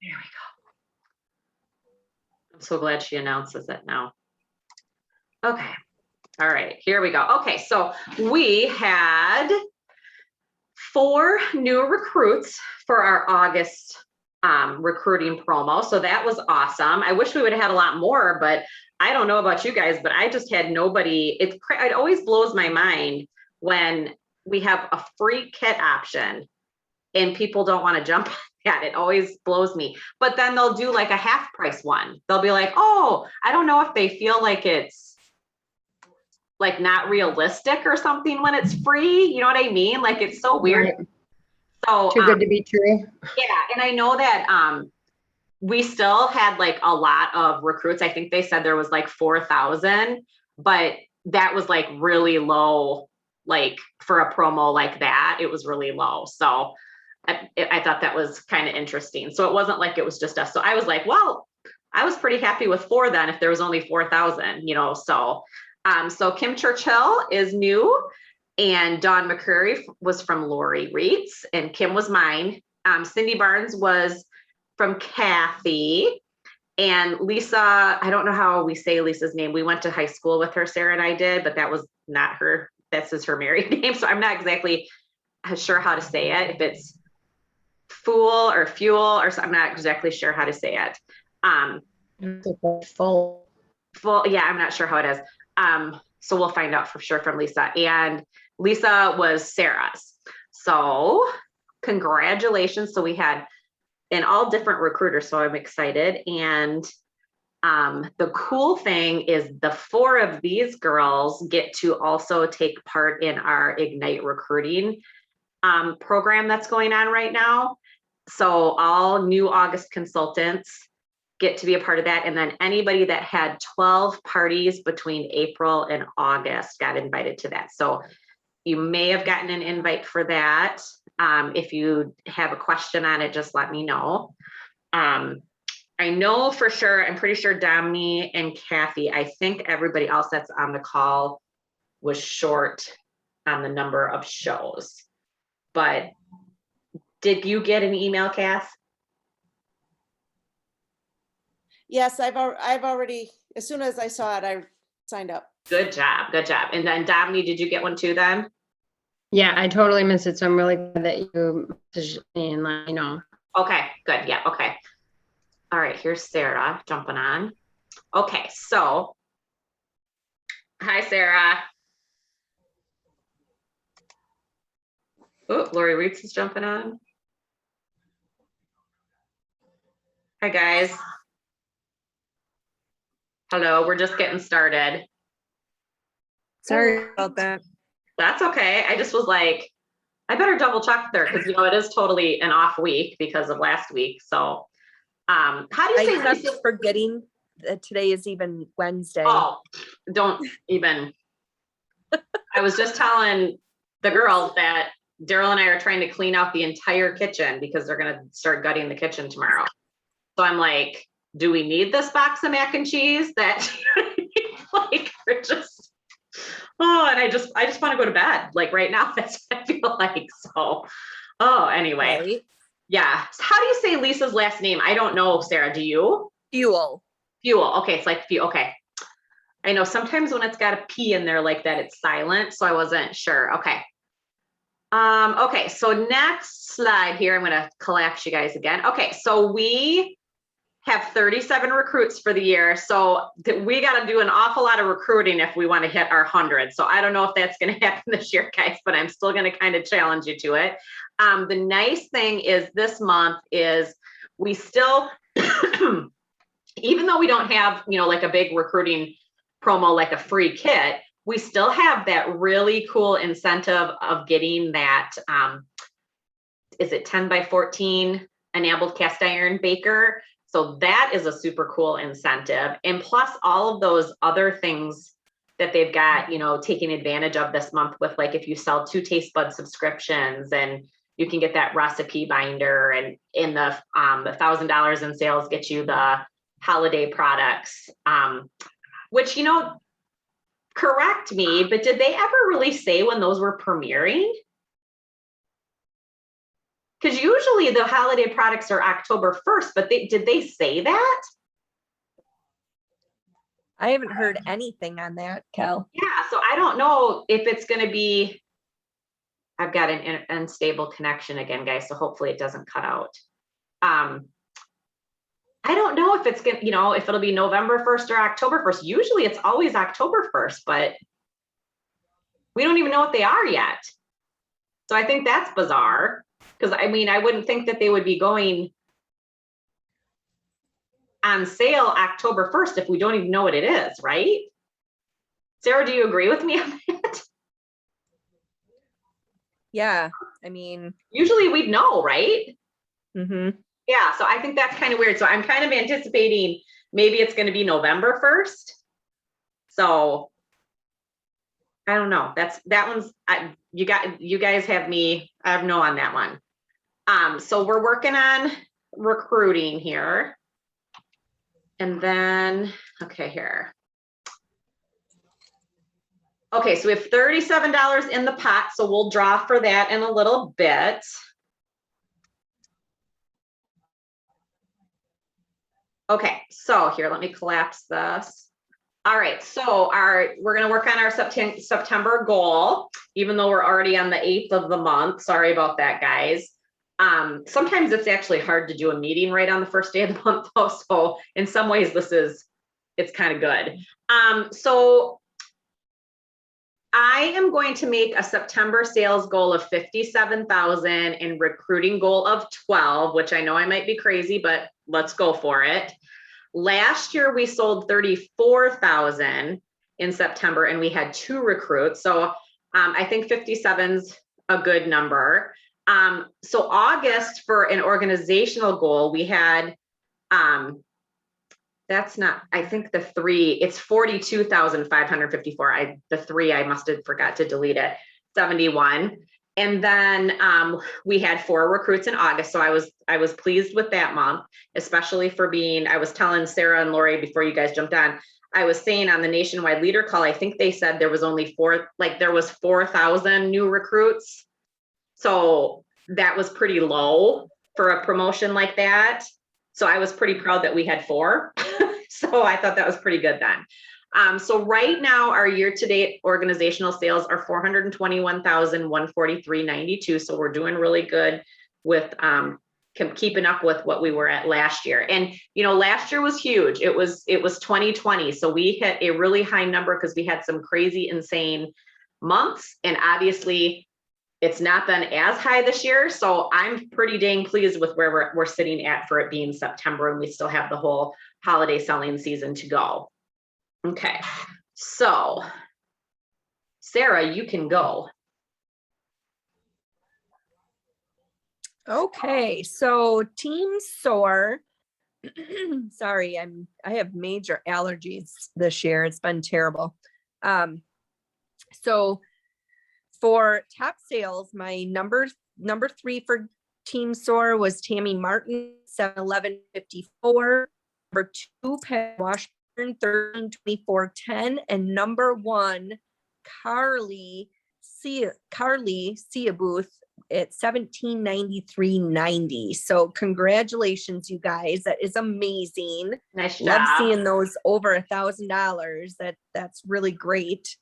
There we go. I'm so glad she announces it now. Okay. All right, here we go. Okay, so we had 4 new recruits for our August recruiting promo. So that was awesome. I wish we would have had a lot more, but I don't know about you guys, but I just had nobody. It always blows my mind when we have a free kit option and people don't want to jump at it. It always blows me. But then they'll do like a half price one. They'll be like, oh, I don't know if they feel like it's like not realistic or something when it's free. You know what I mean? Like it's so weird. Right. So Too good to be true. yeah, and I know that we still had like a lot of recruits. I think they said there was like 4,000, but that was like really low, like for a promo like that, it was really low. So I thought that was kind of interesting. So it wasn't like it was just us. So I was like, well, I was pretty happy with 4 then if there was only 4,000, you know, so Kim Churchill is new, and Dawn McCurry was from Lori Reitz, and Kim was mine. Cindy Barnes was from Kathy, and Lisa, I don't know how we say Lisa's name. We went to high school with her, Sarah and I did, but that was not her. This is her married name, so I'm not exactly sure how to say it. If it's Fool or Fuel, or I'm not exactly sure how to say it. Full. Yeah, I'm not sure how it is. So we'll find out for sure from Lisa. And Lisa was Sarah's. So congratulations. So we had an all different recruiters. So I'm excited. And the cool thing is the 4 of these girls get to also take part in our Ignite recruiting program that's going on right now. So all new August consultants get to be a part of that. And then anybody that had 12 parties between April and August got invited to that. So you may have gotten an invite for that. If you have a question on it, just let me know. I know for sure, I'm pretty sure Dominique and Kathy, I think everybody else that's on the call was short on the number of shows. But did you get an email, Kath? Yes, I've already, as soon as I saw it, I signed up. Good job, good job. And then Dominique, did you get one too then? Yeah, I totally missed it. So I'm really glad that you messaged me and let me know. Okay, good. Yeah, okay. All right, here's Sarah jumping on. Okay, so hi, Sarah. Oh, Lori Reitz is jumping on. Hi, guys. Hello, we're just getting started. Sorry about that. That's okay. I just was like, I better double check there because you know it is totally an off week because of last week. So how do you say I Lisa? kept forgetting that today is even Wednesday. Oh, don't even. I was just telling the girls that Daryl and I are trying to clean out the entire kitchen because they're going to start gutting the kitchen tomorrow. So I'm like, do we need this box of mac and cheese? That like we're just, oh, and I just want to go to bed like right now. That's what I feel like. So, oh, anyway, Right? yeah. So how do you say Lisa's last name? I don't know, Sarah. Do you? Fuel. Fuel. Okay, it's like fuel. Okay. I know sometimes when it's got a P in there like that, it's silent. So I wasn't sure. Okay. Okay, so next slide here, I'm gonna collapse you guys again. Okay, so we have 37 recruits for the year. So we gotta do an awful lot of recruiting if we wanna hit our 100. So I don't know if that's gonna happen this year, guys, but I'm still gonna kind of challenge you to it. The nice thing is this month is we still, even though we don't have, you know, like a big recruiting promo, like a free kit, we still have that really cool incentive of getting that, is it 10 by 14 enameled cast iron baker? So that is a super cool incentive. And plus all of those other things that they've got, you know, taking advantage of this month with, like, if you sell 2 taste bud subscriptions and you can get that recipe binder, and in the $1,000 in sales get you the holiday products, which, you know, correct me, but did they ever really say when those were premiering? Because usually the holiday products are October 1st, but did they say that? I haven't heard anything on that, Kel. Yeah, so I don't know if it's gonna be, I've got an unstable connection again, guys, so hopefully it doesn't cut out. I don't know if it's gonna, if it'll be November 1st or October 1st. Usually it's always October 1st, but we don't even know what they are yet. So I think that's bizarre, because I mean, I wouldn't think that they would be going on sale October 1st if we don't even know what it is, right? Sarah, do you agree with me on that? Yeah, I mean, Usually we'd know, right? mhm. Yeah, so I think that's kind of weird. So I'm kind of anticipating maybe it's going to be November 1st. So I don't know. That one's, you guys have me, I have no on that one. So we're working on recruiting here. And then, okay, here. Okay, so we have $37 in the pot, so we'll draw for that in a little bit. Okay, so here, let me collapse this. All right, so we're gonna work on our September goal, even though we're already on the 8th of the month. Sorry about that, guys. Sometimes it's actually hard to do a meeting right on the first day of the month, though. So in some ways, it's kind of good. So I am going to make a September sales goal of 57,000 and recruiting goal of 12, which I know I might be crazy, but let's go for it. Last year we sold 34,000 in September and we had 2 recruits. So I think 57's a good number. So August for an organizational goal, we had, that's not, I think the 3, it's 42,554. The 3, I must have forgot to delete it, 71. And then we had 4 recruits in August. So I was pleased with that month, especially for being, I was telling Sarah and Lori before you guys jumped on, I was saying on the nationwide leader call, I think they said there was only 4,000 new recruits. So that was pretty low for a promotion like that. So I was pretty proud that we had 4. So I thought that was pretty good then. So right now our year-to-date organizational sales are 421,143.92. So we're doing really good with keeping up with what we were at last year. And last year was huge. It was 2020. So we hit a really high number because we had some crazy, insane months. And obviously it's not been as high this year. So I'm pretty dang pleased with where we're sitting at for it being September, and we still have the whole holiday selling season to go. Okay, so Sarah, you can go. Okay, so Team SOAR. Sorry, I have major allergies this year. It's been terrible. So for top sales, my number 3 for Team SOAR was Tammy Martin, 711.54. Number 2, Pat Washburn, 1324.10, and number 1, Carly Seabuth at 1793.90. So congratulations, you guys. That is amazing. Nice job. Love seeing those over $1,000. That's really great.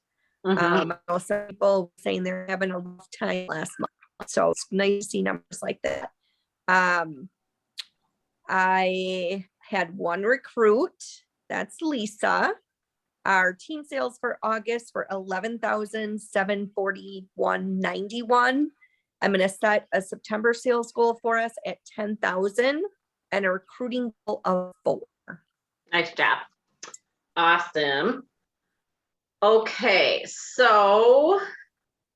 I know some people saying they're having a rough time last month, so it's nice to see numbers like that. I had 1 recruit, that's Lisa. Our team sales for August were 11,741.91. I'm going to set a September sales goal for us at 10,000 and a recruiting goal of 4. Nice job. Awesome. Okay, so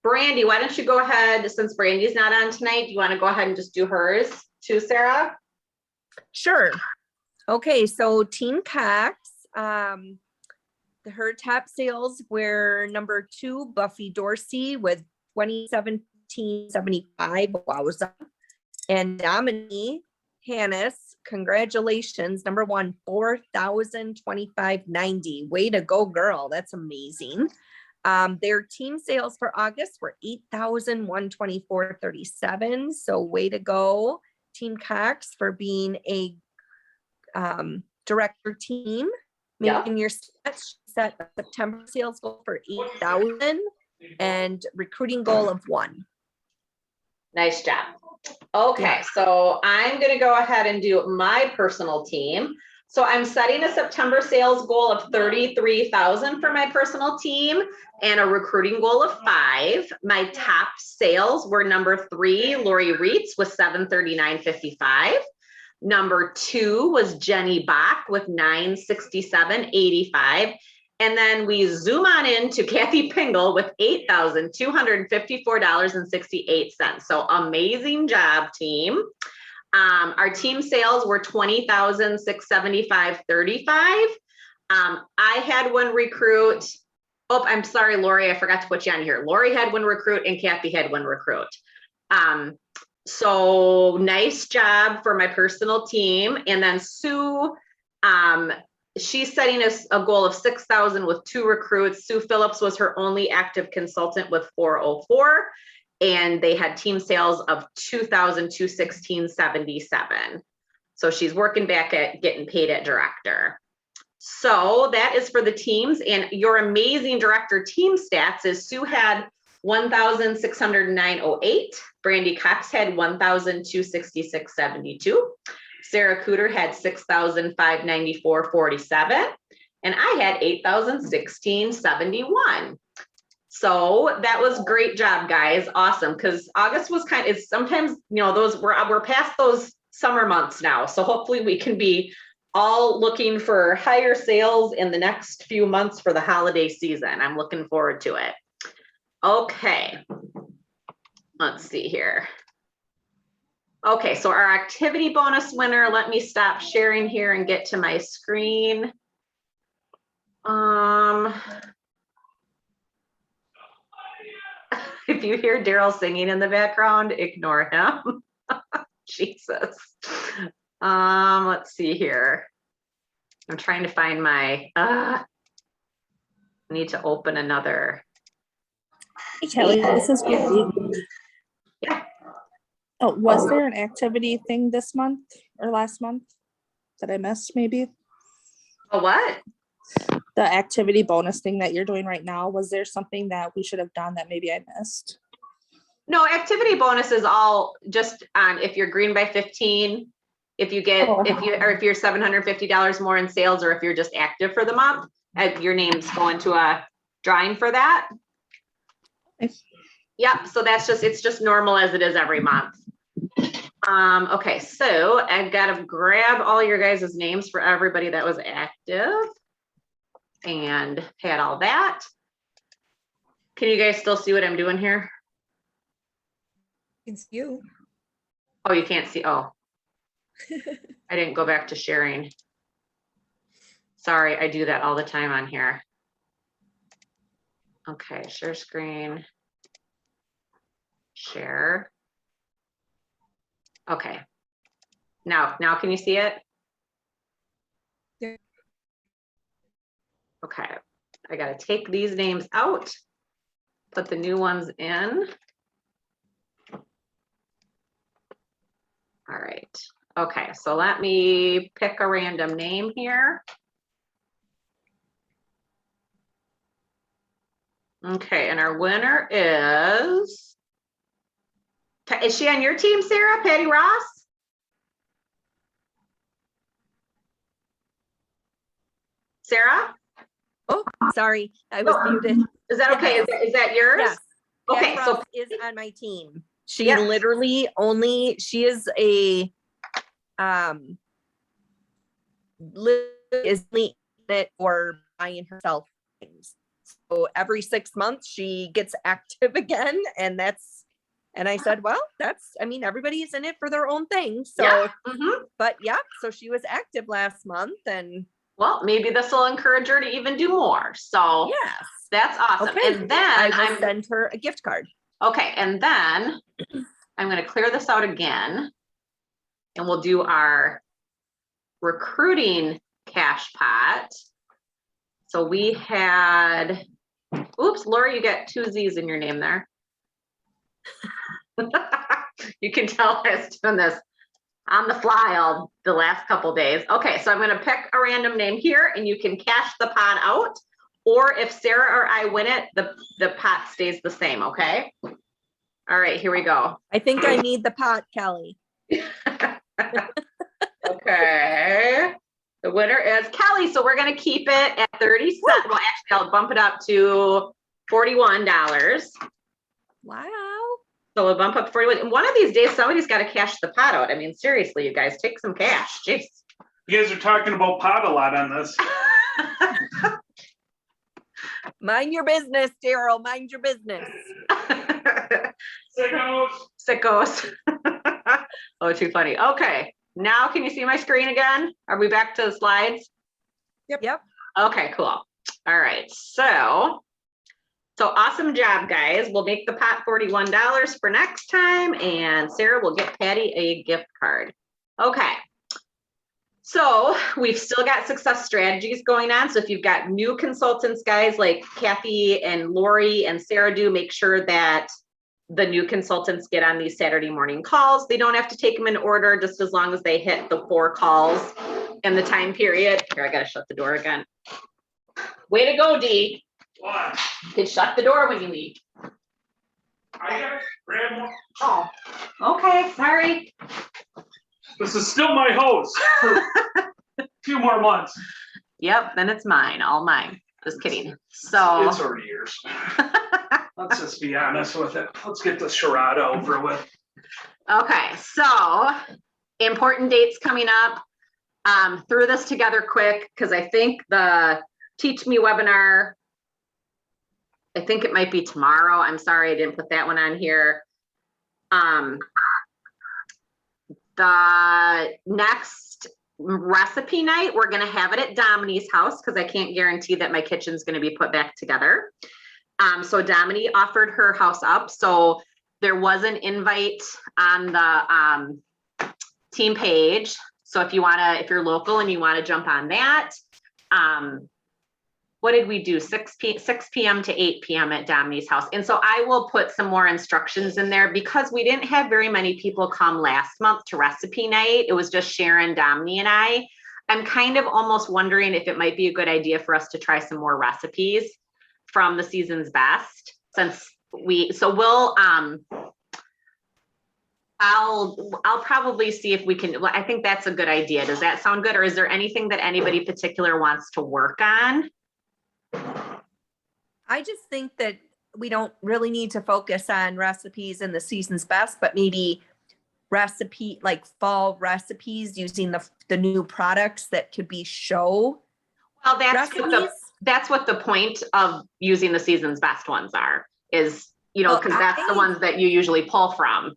Brandy, why don't you go ahead, since Brandy's not on tonight, do you want to go ahead and just do hers too, Sarah? Sure. Okay, so Team Cox, her top sales were number 2, Buffy Dorsey with 27,75. Wowza. And Dominique Hannes, congratulations, number 1, 4,025.90. Way to go, girl. That's amazing. Their team sales for August were 8,124.37. So way to go, Team Cox, for being a director team, Yeah. making your set a September sales goal for 8,000 and recruiting goal of 1. Nice job. Okay, Yeah. so I'm gonna go ahead and do my personal team. So I'm setting a September sales goal of 33,000 for my personal team and a recruiting goal of 5. My top sales were number 3, Lori Reitz with 739.55. Number 2 was Jenny Bach with 967.85. And then we zoom on into Kathy Pingle with $8,254.68. So amazing job, team. Our team sales were $20,675.35. I had one recruit. Oh, I'm sorry, Lori, I forgot to put you on here. Lori had one recruit and Kathy had one recruit. So nice job for my personal team. And then Sue, she's setting us a goal of 6,000 with 2 recruits. Sue Phillips was her only active consultant with 404, and they had team sales of 2,216.77. So she's working back at getting paid at director. So that is for the teams, and your amazing director team stats is Sue had 1,609.08. Brandy Cox had 1,266.72. Sarah Cooter had 6,594.47. And I had 8,016.71. So that was great job, guys. Awesome. Because August was it's sometimes, those we're past those summer months now. So hopefully we can be all looking for higher sales in the next few months for the holiday season. I'm looking forward to it. Okay. Let's see here. Okay, so our activity bonus winner, let me stop sharing here and get to my screen. If you hear Daryl singing in the background, ignore him. Jesus. Let's see here. I'm trying to find my, I need to open another. Hey, Kelly, this is Katie. Yeah. Oh, was there an activity thing this month or last month that I missed maybe? A what? The activity bonus thing that you're doing right now, was there something that we should have done that maybe I missed? No, activity bonus is all just on if you're green by 15, if you get, if you're $750 more in sales, or if you're just active for the month, your name's going to a drawing for that. Okay. Yep, so it's just normal as it is every month. Okay, so I've got to grab all your guys' names for everybody that was active and had all that. Can you guys still see what I'm doing here? It's you. Oh, you can't see. Oh, I didn't go back to sharing. Sorry, I do that all the time on here. Okay, share screen. Share. Okay. Now can you see it? Yeah. Okay. I got to take these names out, put the new ones in. All right. Okay, so let me pick a random name here. Okay, and our winner is she on your team, Sarah? Patty Ross? Sarah? Oh, sorry, I was muted. Is that okay? Is that yours? Yes. Okay, Patty so Ross is on my team. She Yes. literally she is a is in it or buying herself things. So every 6 months she gets active again, and I said, well, everybody's in it for their own thing. So, yeah. but yeah, so she was active last month, and Well, maybe this will encourage her to even do more. So yes, that's awesome. okay. And then I will send her a gift card. Okay, and then I'm going to clear this out again, and we'll do our recruiting cash pot. So we had Oops, Laura, you got two Z's in your name there. You can tell I was doing this on the fly all the last couple days. Okay, so I'm gonna pick a random name here and you can cash the pot out. Or if Sarah or I win it, the pot stays the same, okay? All right, here we go. I think I need the pot, Kelly. Okay. The winner is Kelly. So we're gonna keep it at 37. Well, actually, I'll bump it up to $41. Wow. So we'll bump up 41. And one of these days, somebody's got to cash the pot out. I mean, seriously, you guys, take some cash. Jeez. You guys are talking about pot a lot on this. Mind your business, Daryl. Mind your business. Sickos. Sickos. Oh, too funny. Okay. Now, can you see my screen again? Are we back to the slides? Yep. Okay, cool. All right. So awesome job, guys. We'll make the pot $41 for next time, and Sarah will get Patty a gift card. Okay. So we've still got success strategies going on. So if you've got new consultants, guys, like Kathy and Lori and Sarah do, make sure that the new consultants get on these Saturday morning calls. They don't have to take them in order, just as long as they hit the 4 calls in the time period. Here, I gotta shut the door again. Way to go, Dee. What? You can shut the door when you leave. I got grab one. Oh, okay, sorry. This is still my house for a few more months. Yep, then it's mine, all mine. Just kidding. So, It's already yours. Let's just be honest with it. Let's get the charade over with. okay, so important dates coming up. Threw this together quick because I think the Teach Me webinar, I think it might be tomorrow. I'm sorry, I didn't put that one on here. The next recipe night, we're gonna have it at Domini's house because I can't guarantee that my kitchen's gonna be put back together. So Domini offered her house up. So there was an invite on the team page. So if you're local and you wanna jump on that, what did we do? 6 p.m. to 8 p.m. at Domini's house. And so I will put some more instructions in there because we didn't have very many people come last month to recipe night. It was just Sharon, Domini, and I. I'm kind of almost wondering if it might be a good idea for us to try some more recipes from the season's best, I'll probably see if we can. Well, I think that's a good idea. Does that sound good? Or is there anything that anybody particular wants to work on? I just think that we don't really need to focus on recipes in the season's best, but maybe like fall recipes using the new products that could be show Well, recipes. that's what the point of using the season's best ones are, is, because that's the ones that you usually pull from,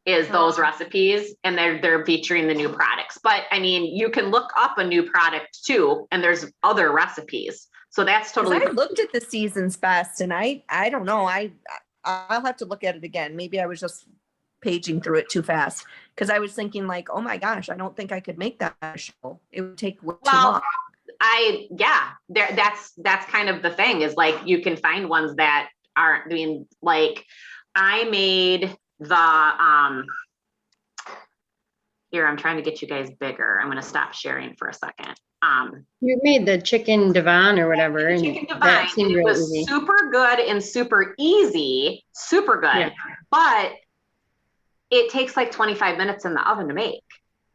is those recipes, and they're featuring the new products. But I mean, you can look up a new product too, and there's other recipes. So that's totally. I looked at the season's best, and I don't know. I'll have to look at it again. Maybe I was just paging through it too fast because I was thinking like, oh my gosh, I don't think I could make that show. It would take too long. That's kind of the thing, is like you can find ones that aren't doing, like I made the here, I'm trying to get you guys bigger. I'm going to stop sharing for a second. You made the chicken divan or whatever, and Chicken divine, that seemed it real was easy. super good and super easy, super good, Yeah. but it takes like 25 minutes in the oven to make.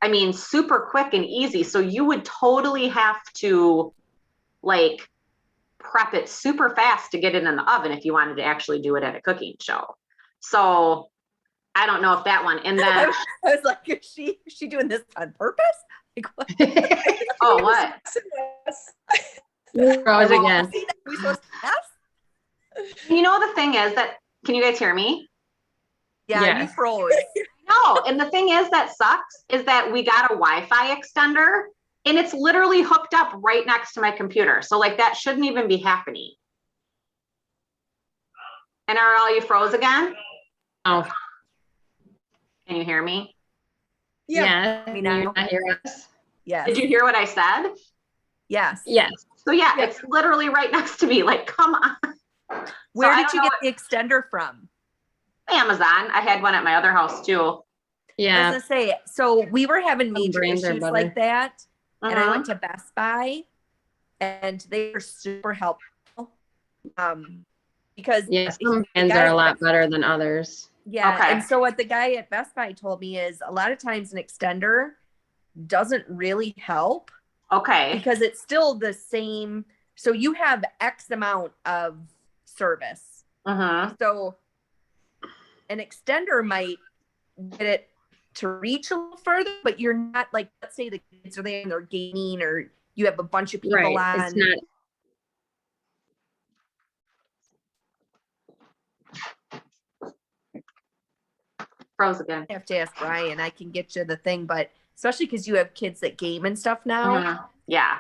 I mean, super quick and easy. So you would totally have to like prep it super fast to get it in the oven if you wanted to actually do it at a cooking show. So I don't know if that one, and then I was like, is she doing this on purpose? Like, what? oh, what? Froze again. Are we supposed to ask? The thing is that, can you guys hear me? Yeah, Yes. you froze. No, and the thing is that sucks is that we got a Wi-Fi extender and it's literally hooked up right next to my computer. So like that shouldn't even be happening. And are all you froze again? Oh, Can you hear me? yeah. Me Can you now. not hear us? Yes. Did you hear what I said? Yes. Yes. So yeah, Yeah. it's literally right next to me. Like, come on. Where I did don't you know get the extender from? Amazon. I had one at my other house too. I was Yeah, gonna say, so we were having major brands are issues better. like that. And I Mhm. went to Best Buy and they were super helpful. Because yeah, the some brands guy are a at lot Best- better than others. Yeah. Okay. And so what the guy at Best Buy told me is a lot of times an extender doesn't really help Okay. because it's still the same. So you have X amount of service. Mm-hmm. So an extender might get it to reach a little further, but you're not like, let's say the kids are there and they're gaming or you have a bunch of people Right. on. It's not, Froze again. I have to ask Brian. I can get you the thing, but especially because you have kids that game and stuff now. Mhm. Yeah.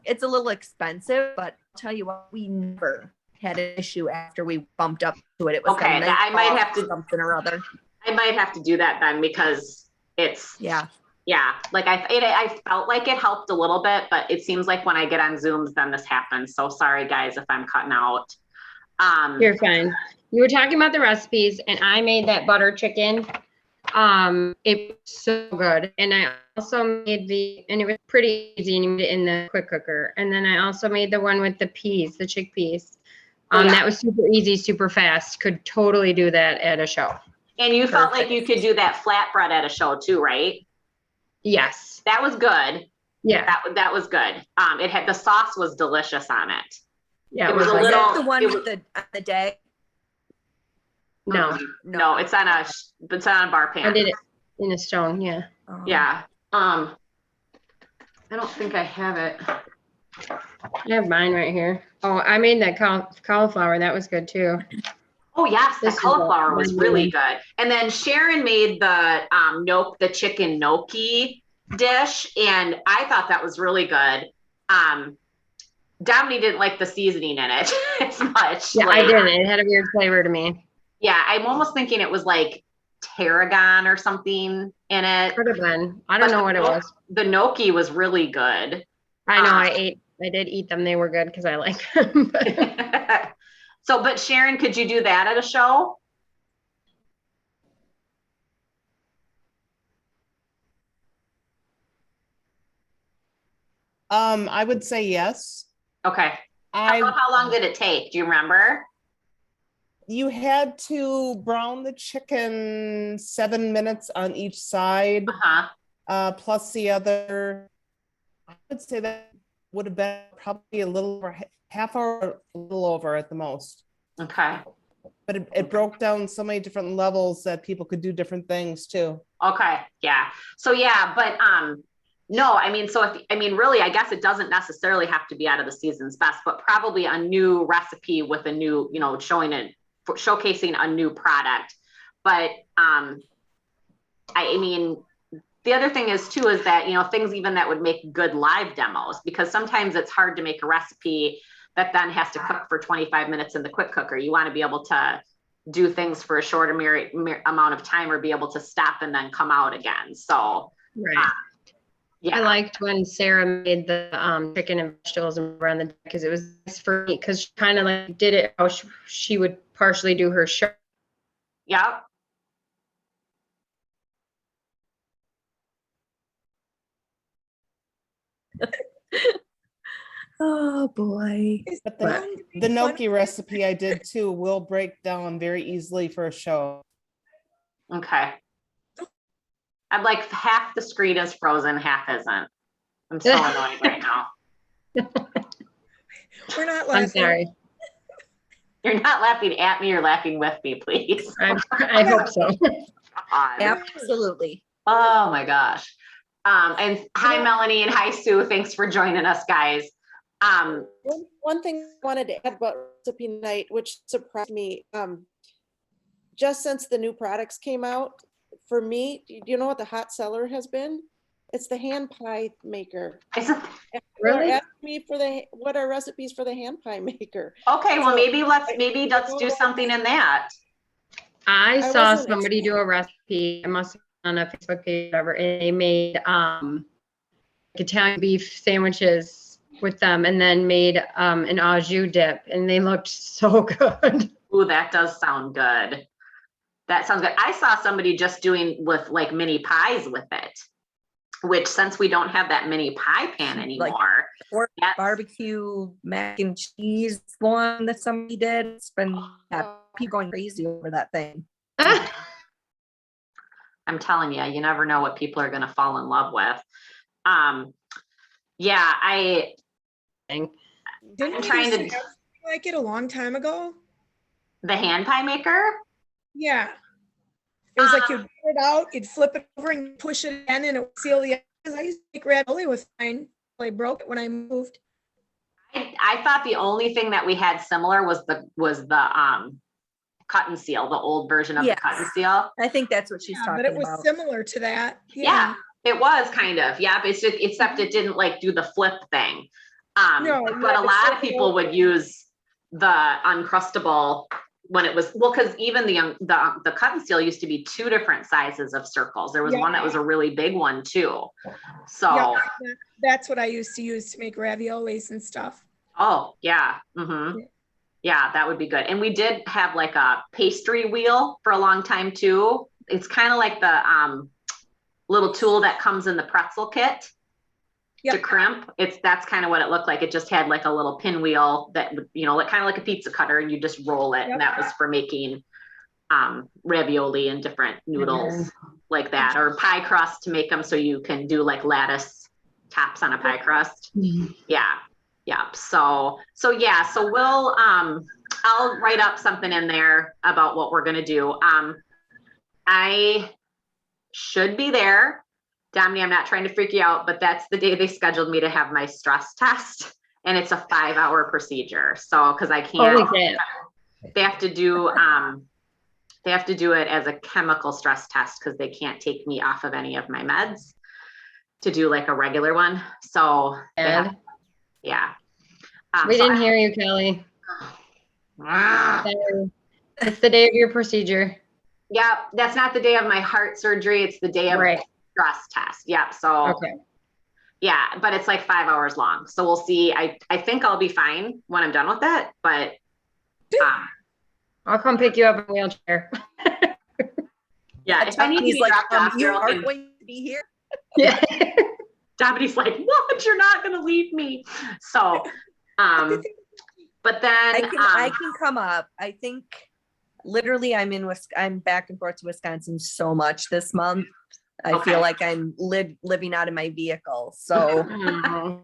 It's a little expensive, but I'll tell you what, we never had an issue after we bumped up to it. It was Okay, the night I might off have to- something or other. I might have to do that then because it's, Yeah. yeah, like I felt like it helped a little bit, but it seems like when I get on Zooms, then this happens. So sorry guys, if I'm cutting out. you're fine. You were talking about the recipes and I made that butter chicken. It was so good. And I also made and it was pretty easy and you made it in the quick cooker. And then I also made the one with the peas, the chickpeas. Oh, yeah. That was super easy, super fast. Could totally do that at a show. And you felt like you could do that flatbread at a show too, right? Yes. That was good. Yeah. That was good. It had, the sauce was delicious on it. Yeah. It was a like- Is little- that the one it with was- the day? No, No, it's on a bar pan. I did it in a stone. Yeah. Oh. Yeah. I don't think I have it. I have mine right here. Oh, I made that cauliflower. That was good too. Oh yes, the This is cauliflower was really really good. good. And then Sharon made the chicken gnocchi dish, and I thought that was really good. Dominique didn't like the seasoning in it as much. Yeah, I like- didn't. It had a weird flavor to me. Yeah, I'm almost thinking it was like tarragon or something in it. Could have been. I don't know what it was. The gnocchi was really good. I know. I did eat them. They were good because I like them. But So, but Sharon, could you do that at a show? I would say yes. Okay. How long did it take? Do you remember? You had to brown the chicken 7 minutes on each side, Uh-huh. plus the other. I would say that would have been probably a little over half hour, a little over at the most. Okay. But it broke down so many different levels that people could do different things too. Okay. Yeah. So yeah, but no, I mean, so really, I guess it doesn't necessarily have to be out of the season's best, but probably a new recipe with a new, showcasing a new product. But I mean, the other thing is too, is that, things even that would make good live demos, because sometimes it's hard to make a recipe that then has to cook for 25 minutes in the quick cooker. You want to be able to do things for a shorter amount of time or be able to stop and then come out again. So, right. yeah. I liked when Sarah made the chicken and vegetables and around the because it was nice for me because she kind of like did it how she would partially do her show. Yep. Oh boy. But the gnocchi recipe I did too will break down very easily for a show. Okay. I'm like half the screen is frozen, half isn't. I'm so annoyed right now. We're not I'm laughing. sorry. You're not laughing at me, you're laughing with me, please. I hope so. God. Absolutely. Oh my gosh. And hi, Melanie, and hi, Sue. Thanks for joining us, guys. One thing I wanted to add about recipe night, which surprised me, just since the new products came out, for me, do you know what the hot seller has been? It's the hand pie maker. Is it- People are Really? asking me for what are recipes for the hand pie maker? Okay, well, So, maybe let's do something in that. I saw wasn't somebody do a recipe. I must have on a Facebook page, or whatever, and they made Italian beef sandwiches with them and then made an au jus dip, and they looked so good. Ooh, that does sound good. That sounds good. I saw somebody just doing with like mini pies with it, which since we don't have that mini pie pan anymore, Or that's- barbecue mac and cheese one that somebody did. It's been people going crazy over that thing. I'm telling you, you never know what people are going to fall in love with. Yeah, Didn't I'm we trying used to- have something like it a long time ago? the hand pie maker. Yeah. It was like you'd get it out, you'd flip it over and push it in and it would seal the edges. I used to make ravioli with mine. I broke it when I moved. I thought the only thing that we had similar was the cut and seal, the old version of Yes. the cut and seal. I think that's what she's Yeah, talking but it was about. similar to that. Yeah, it was kind of, yeah, but it's just, except it didn't like do the flip thing. No, you But had a to lot flip of it people would over. use the Uncrustable when it was, well, because even the cut and seal used to be two different sizes of circles. There was Yeah. one that was a really big one too. So, Yeah, that's what I used to use to make raviolis and stuff. oh, yeah. Mm-hmm. Yeah. Yeah, that would be good. And we did have like a pastry wheel for a long time too. It's kind of like the little tool that comes in the pretzel kit to Yep. crimp. That's kind of what it looked like. It just had like a little pinwheel that would, like kind of like a pizza cutter, and you just roll it. Yep. And that was for making ravioli and different noodles like that, or pie crust to make them so you can do like lattice tops on a pie crust. Yeah. Yeah. So we'll, I'll write up something in there about what we're going to do. I should be there. Dominique, I'm not trying to freak you out, but that's the day they scheduled me to have my stress test, and it's a 5-hour procedure. So, cause I can't, Holy they have to do it as a chemical stress test, cause they can't take me off of any of my meds to do like a regular one. So they have- Ed, yeah. we So didn't hear you, Kelly. Ah, Sorry. It's the day of your procedure. yeah, that's not the day of my heart surgery. It's the day of Right. stress test. Yeah. So Okay. yeah, but it's like 5 hours long. So we'll see. I think I'll be fine when I'm done with it, but I'll come pick you up in a wheelchair. yeah, if I need to He's be like, dropped off, you Daryl are can- going to be here. Yeah. Dominique's like, what? You're not going to leave me. So, but then, I can come up. I think literally I'm back and forth to Wisconsin so much this month. I Okay. feel like I'm living out of my vehicle. So Oh,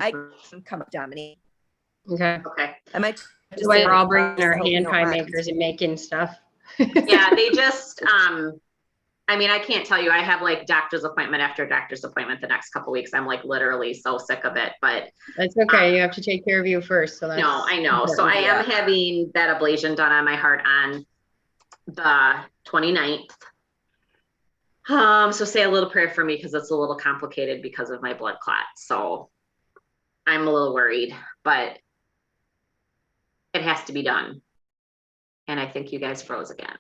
I can come up, Dominique. okay. okay. I might That's why we're all bringing I our hope you hand don't pie mind. makers and making stuff. Yeah, they just, I mean, I can't tell you, I have like doctor's appointment after doctor's appointment the next couple weeks. I'm like literally so sick of it, but That's okay. You have to take care of you first. So that's no, I know. So I am having that ablation done on my heart on the 29th. So say a little prayer for me because it's a little complicated because of my blood clot. So I'm a little worried, but it has to be done. And I think you guys froze again.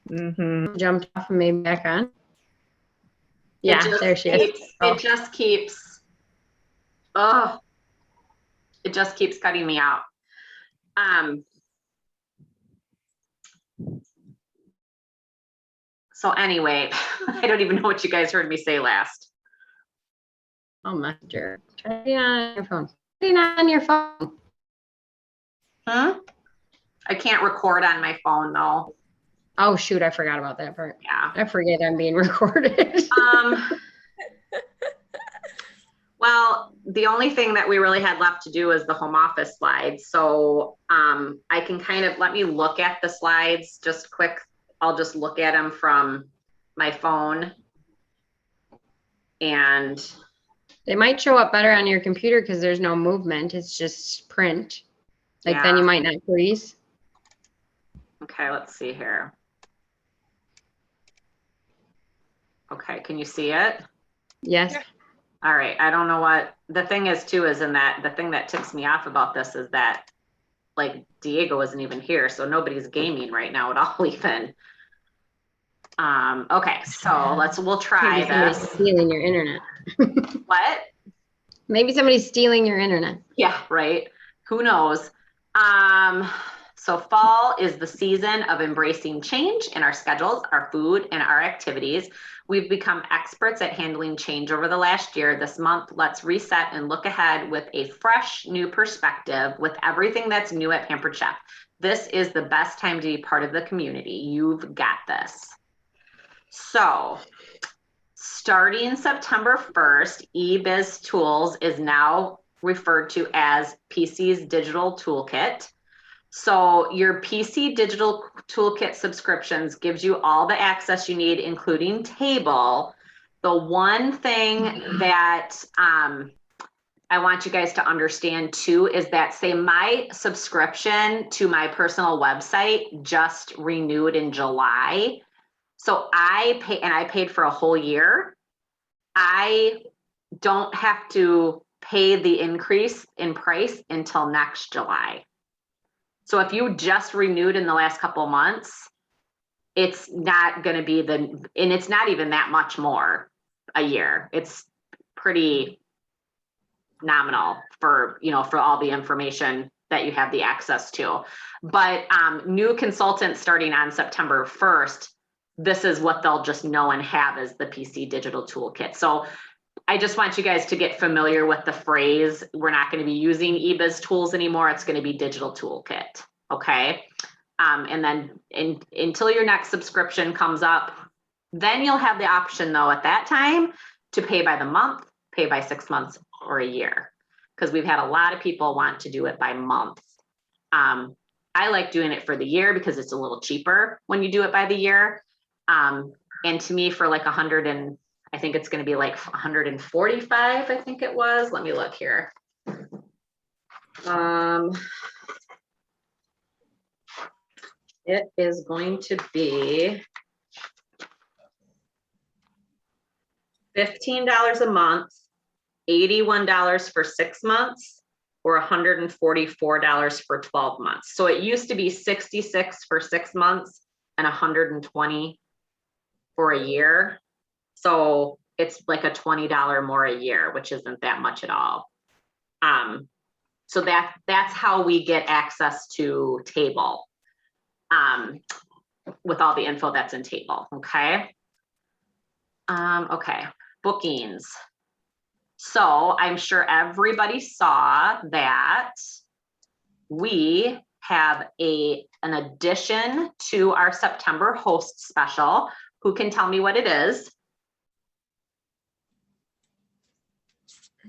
Mhm. jumped off and maybe back on. Yeah, there she is. It just keeps, oh, it just keeps cutting me out. So anyway, I don't even know what you guys heard me say last. Oh my dear. Turn it on your phone. Turn it on your phone. Huh? I can't record on my phone though. Oh shoot, I forgot about that part. Yeah. I forget I'm being recorded. Well, the only thing that we really had left to do is the home office slides. So I can kind of, let me look at the slides just quick. I'll just look at them from my phone. And They might show up better on your computer because there's no movement. It's just print. Like then Yeah. you might not freeze. okay, let's see here. Okay, can you see it? Yes. Yeah. All right, I don't know what, the thing is too, is in that, the thing that ticks me off about this is that like Diego isn't even here, so nobody's gaming right now at all even. Okay, so we'll try Maybe somebody's this. stealing your internet. What? Maybe somebody's stealing your internet. Yeah, right. Who knows? So fall is the season of embracing change in our schedules, our food, and our activities. We've become experts at handling change over the last year. This month, let's reset and look ahead with a fresh new perspective with everything that's new at Pampered Chef. This is the best time to be part of the community. You've got this. So starting September 1st, eBiz Tools is now referred to as PC's Digital Toolkit. So your PC Digital Toolkit subscriptions gives you all the access you need, including Table. The one thing that I want you guys to understand too is that, say, my subscription to my personal website just renewed in July. So I paid for a whole year. I don't have to pay the increase in price until next July. So if you just renewed in the last couple of months, it's not going to be and it's not even that much more a year. It's pretty nominal for all the information that you have the access to. But new consultants starting on September 1st, this is what they'll just know and have as the PC Digital Toolkit. So I just want you guys to get familiar with the phrase. We're not going to be using eBiz tools anymore. It's going to be Digital Toolkit. Okay. And then until your next subscription comes up, then you'll have the option though at that time to pay by the month, pay by 6 months or a year. Because we've had a lot of people want to do it by month. I like doing it for the year because it's a little cheaper when you do it by the year. And to me, for like I think it's going to be like 145, I think it was. Let me look here. It is going to be $15 a month, $81 for 6 months, or $144 for 12 months. So it used to be $66 for 6 months and $120 for a year. So it's like a $20 more a year, which isn't that much at all. So that's how we get access to Table, with all the info that's in Table. Okay. Okay. Bookings. So I'm sure everybody saw that we have an addition to our September host special. Who can tell me what it is?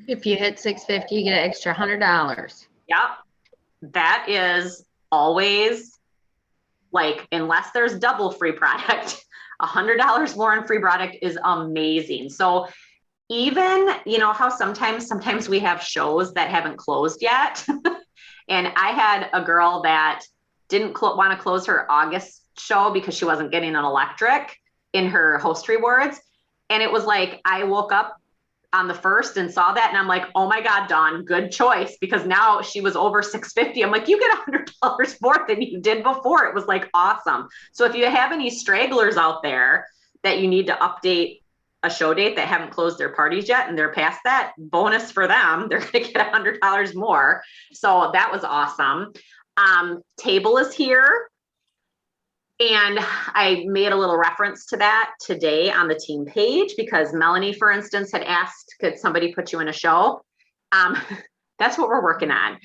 If you hit 650, you get an extra $100. Yep. That is always like, unless there's double free product, $100 more in free product is amazing. So even, how sometimes we have shows that haven't closed yet. And I had a girl that didn't want to close her August show because she wasn't getting an electric in her host rewards. And it was like, I woke up on the 1st and saw that. And I'm like, oh my God, Dawn, good choice. Because now she was over 650. I'm like, you get $100 more than you did before. It was like, awesome. So if you have any stragglers out there that you need to update a show date that haven't closed their parties yet and they're past that, bonus for them, they're going to get $100 more. So that was awesome. Table is here. And I made a little reference to that today on the team page because Melanie, for instance, had asked, could somebody put you in a show? That's what we're working on.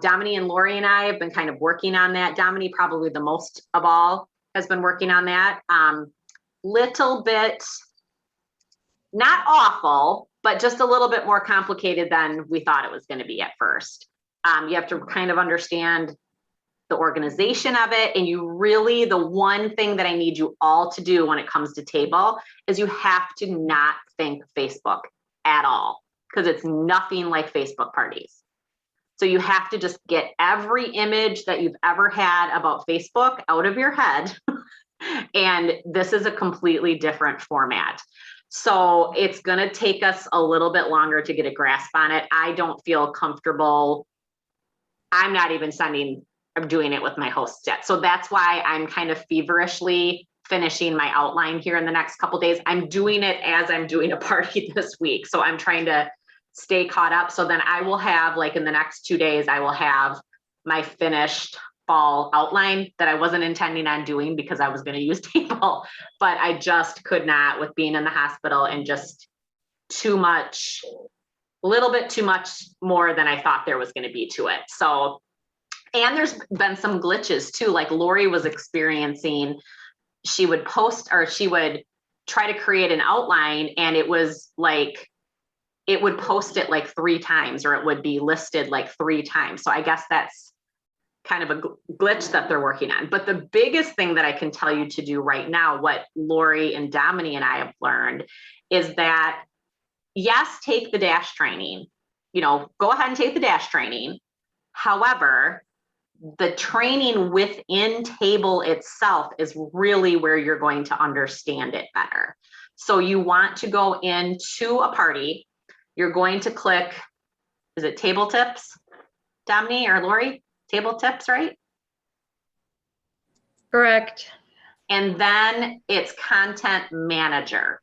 Dominique and Lori and I have been kind of working on that. Dominique probably the most of all has been working on that. Little bit, not awful, but just a little bit more complicated than we thought it was going to be at first. You have to kind of understand the organization of it. And the one thing that I need you all to do when it comes to Table is you have to not think Facebook at all, because it's nothing like Facebook parties. So you have to just get every image that you've ever had about Facebook out of your head And this is a completely different format. So it's going to take us a little bit longer to get a grasp on it. I don't feel comfortable. I'm not even I'm doing it with my hosts yet. So that's why I'm kind of feverishly finishing my outline here in the next couple days. I'm doing it as I'm doing a party this week. So I'm trying to stay caught up. So then I will have, like, in the next 2 days, I will have my finished fall outline that I wasn't intending on doing because I was going to use table, but I just could not with being in the hospital and just too much, a little bit too much more than I thought there was going to be to it. So, and there's been some glitches too. Like Lori was experiencing, she would post, or she would try to create an outline, and it was like, it would post it like 3 times, or it would be listed like 3 times. So I guess that's kind of a glitch that they're working on. But the biggest thing that I can tell you to do right now, what Lori and Domini and I have learned, is that yes, take the dash training, go ahead and take the dash training. However, the training within table itself is really where you're going to understand it better. So you want to go into a party, you're going to click, is it table tips, Domini or Lori? Table tips, right? Correct. And then it's content manager.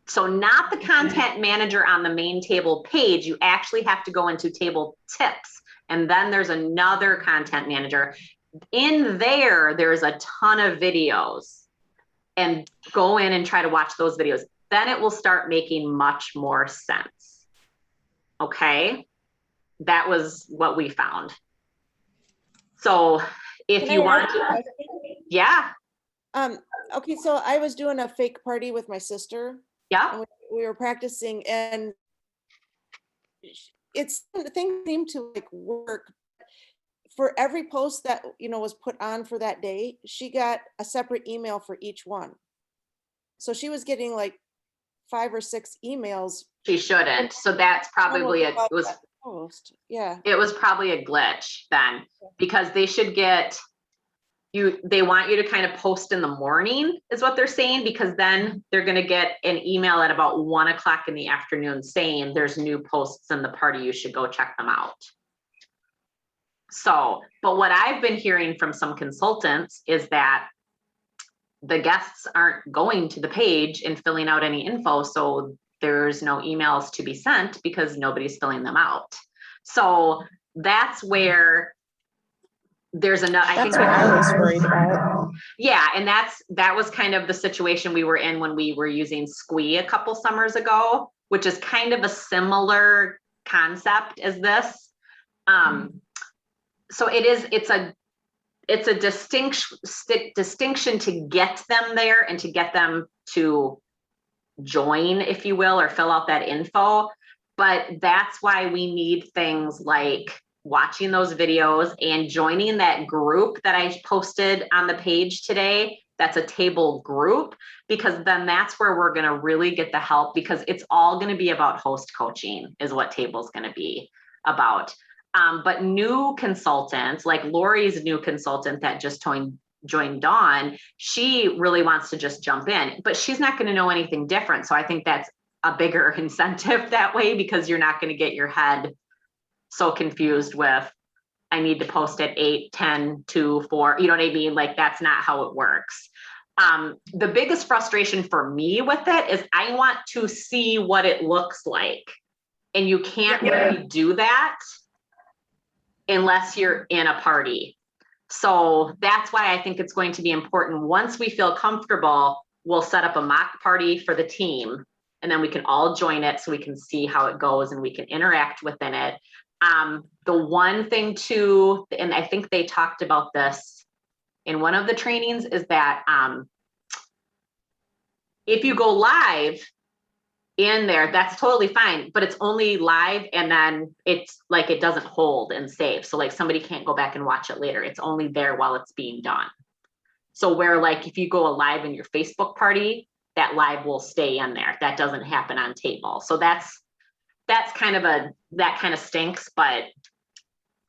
So not the content manager on the main table page, you actually have to go into table tips. And then there's another content manager. In there, there's a ton of videos, and go in and try to watch those videos. Then it will start making much more sense. Okay. That was what we found. So if Can you I want ask you a to, question? yeah, Okay, so I was doing a fake party with my sister. yeah, And we were practicing, and the thing seemed to like work. For every post that was put on for that day, she got a separate email for each one. So she was getting like 5 or 6 emails. she shouldn't. So that's probably it was Post. Yeah. it was probably a glitch then, because they should get they want you to kind of post in the morning is what they're saying, because then they're going to get an email at about 1 o'clock in the afternoon saying there's new posts in the party, you should go check them out. So, but what I've been hearing from some consultants is that the guests aren't going to the page and filling out any info. So there's no emails to be sent because nobody's filling them out. So that's where there's another, I think That's what I was worried about. yeah, and that was kind of the situation we were in when we were using Squee a couple summers ago, which is kind of a similar concept as this. So it's a distinction to get them there and to get them to join, if you will, or fill out that info. But that's why we need things like watching those videos and joining that group that I posted on the page today. That's a table group, because then that's where we're going to really get the help, because it's all going to be about host coaching is what table's going to be about. But new consultants, like Lori's new consultant that just joined Dawn, she really wants to just jump in, but she's not going to know anything different. So I think that's a bigger incentive that way, because you're not going to get your head so confused with, I need to post at 8, 10, 2, 4, you know what I mean? Like, that's not how it works. The biggest frustration for me with it is I want to see what it looks like. And you can't really do that unless you're in a party. So that's why I think it's going to be important. Once we feel comfortable, we'll set up a mock party for the team, and then we can all join it so we can see how it goes and we can interact within it. The one thing too, and I think they talked about this in one of the trainings, is that if you go live in there, that's totally fine, but it's only live, and then it's like it doesn't hold and save. So like somebody can't go back and watch it later. It's only there while it's being done. So where like if you go live in your Facebook party, that live will stay in there. That doesn't happen on table. So that's kind of that kind of stinks, but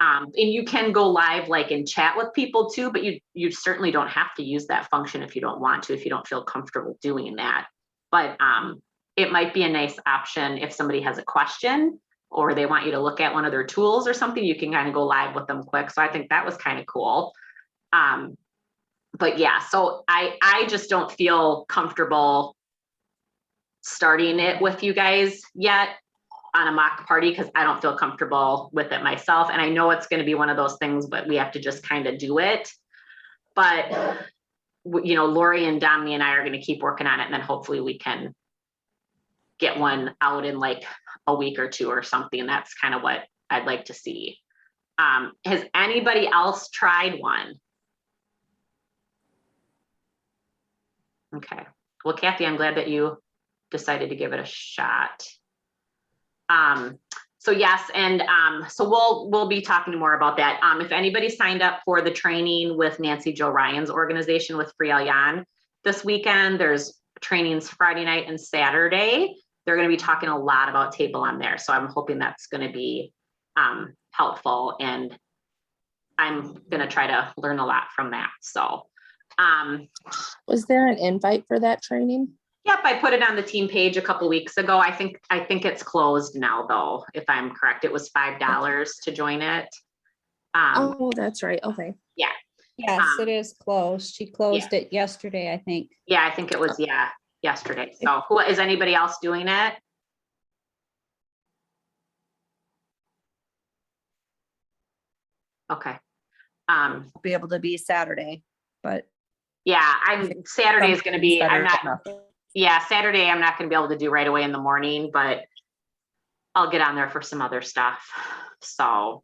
And you can go live like and chat with people too, but you certainly don't have to use that function if you don't want to, if you don't feel comfortable doing that. But it might be a nice option if somebody has a question or they want you to look at one of their tools or something, you can kind of go live with them quick. So I think that was kind of cool. But yeah, so I just don't feel comfortable starting it with you guys yet on a mock party because I don't feel comfortable with it myself. And I know it's going to be one of those things, but we have to just kind of do it. But, you know, Lori and Dominique and I are going to keep working on it. And then hopefully we can get one out in like a week or two or something. That's kind of what I'd like to see. Has anybody else tried one? Okay. Well, Kathy, I'm glad that you decided to give it a shot. So yes, and so we'll be talking more about that. If anybody signed up for the training with Nancy Jo Ryan's organization with Free Allian this weekend, there's trainings Friday night and Saturday. They're going to be talking a lot about table on there. So I'm hoping that's going to be helpful, and I'm going to try to learn a lot from that. So Was there an invite for that training? yep, I put it on the team page a couple weeks ago. I think it's closed now though, if I'm correct. It was $5 to join it. Oh, that's right. Okay. Yes, it is closed. She closed it yesterday, I think. Yeah, I think it was, yesterday. So who is anybody else doing it? Okay. Be able to be Saturday, but Yeah, Saturday is going to be, better Saturday I'm not going to be able to do right away in the morning, but I'll get on there for some other stuff. So,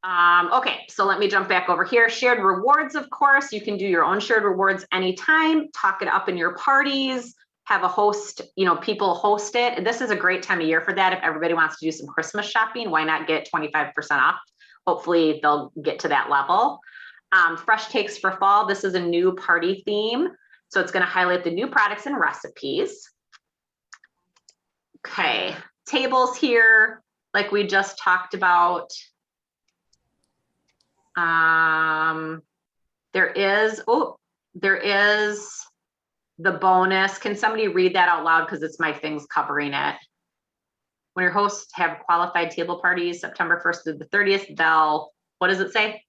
okay, so let me jump back over here. Shared rewards, of course, you can do your own shared rewards anytime, talk it up in your parties, have a host, people host it. This is a great time of year for that. If everybody wants to do some Christmas shopping, why not get 25% off? Hopefully they'll get to that level. Fresh Takes for Fall. This is a new party theme. So it's going to highlight the new products and recipes. Okay, tables here, like we just talked about. There is the bonus. Can somebody read that out loud? Because it's my things covering it. When your hosts have qualified table parties, September 1st through the 30th, they'll, what does it say?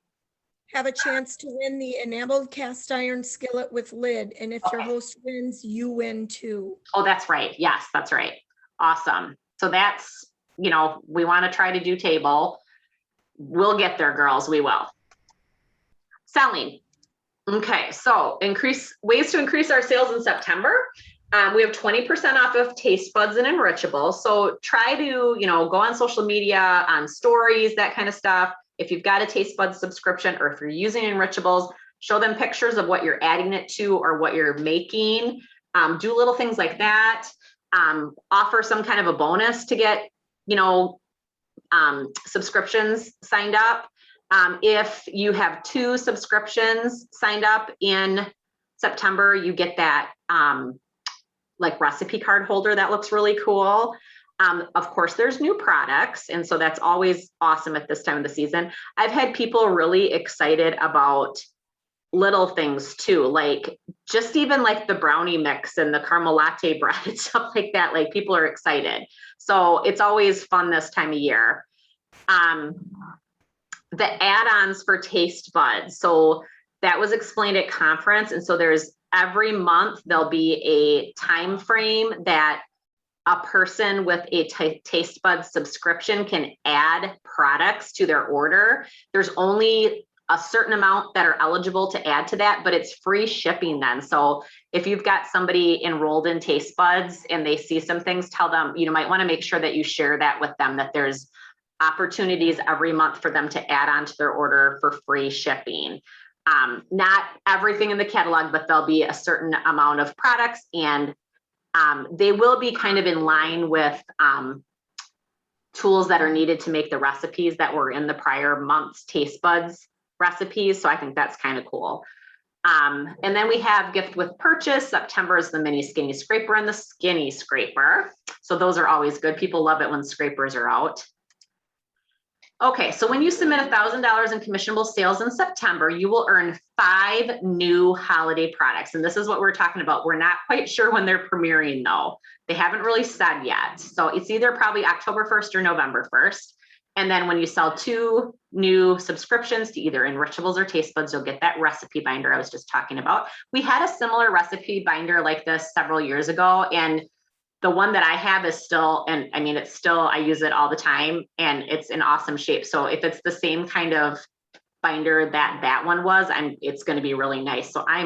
Have a chance to win the enameled cast iron skillet with lid. And if your host wins, you win too. Oh, that's right. Yes, that's right. Awesome. So that's, we want to try to do table. We'll get there, girls. We will. Selling. Okay, so ways to increase our sales in September. We have 20% off of Taste Buds and Enrichables. So try to, go on social media, on stories, that kind of stuff. If you've got a Taste Buds subscription, or if you're using Enrichables, show them pictures of what you're adding it to or what you're making. Do little things like that. Offer some kind of a bonus to get, subscriptions signed up. If you have 2 subscriptions signed up in September, you get that like recipe card holder that looks really cool. Of course, there's new products, and so that's always awesome at this time of the season. I've had people really excited about little things too, like just even like the brownie mix and the caramel latte bread and stuff like that. Like people are excited. So it's always fun this time of year. The add-ons for Taste Buds. So that was explained at conference. And so there's every month, there'll be a time frame that a person with a Taste Buds subscription can add products to their order. There's only a certain amount that are eligible to add to that, but it's free shipping then. So if you've got somebody enrolled in Taste Buds and they see some things, tell them, you might want to make sure that you share that with them, that there's opportunities every month for them to add on to their order for free shipping. Not everything in the catalog, but there'll be a certain amount of products, and they will be kind of in line with tools that are needed to make the recipes that were in the prior month's Taste Buds recipes. So I think that's kind of cool. And then we have gift with purchase. September is the mini skinny scraper and the skinny scraper. So those are always good. People love it when scrapers are out. Okay, so when you submit $1,000 in commissionable sales in September, you will earn 5 new holiday products. And this is what we're talking about. We're not quite sure when they're premiering though. They haven't really said yet. So it's either probably October 1st or November 1st. And then when you sell 2 new subscriptions to either Enrichables or Taste Buds, you'll get that recipe binder I was just talking about. We had a similar recipe binder like this several years ago, and the one that I have is still, and I mean, it's still, I use it all the time and it's in awesome shape. So if it's the same kind of binder that one was, it's going to be really nice. So I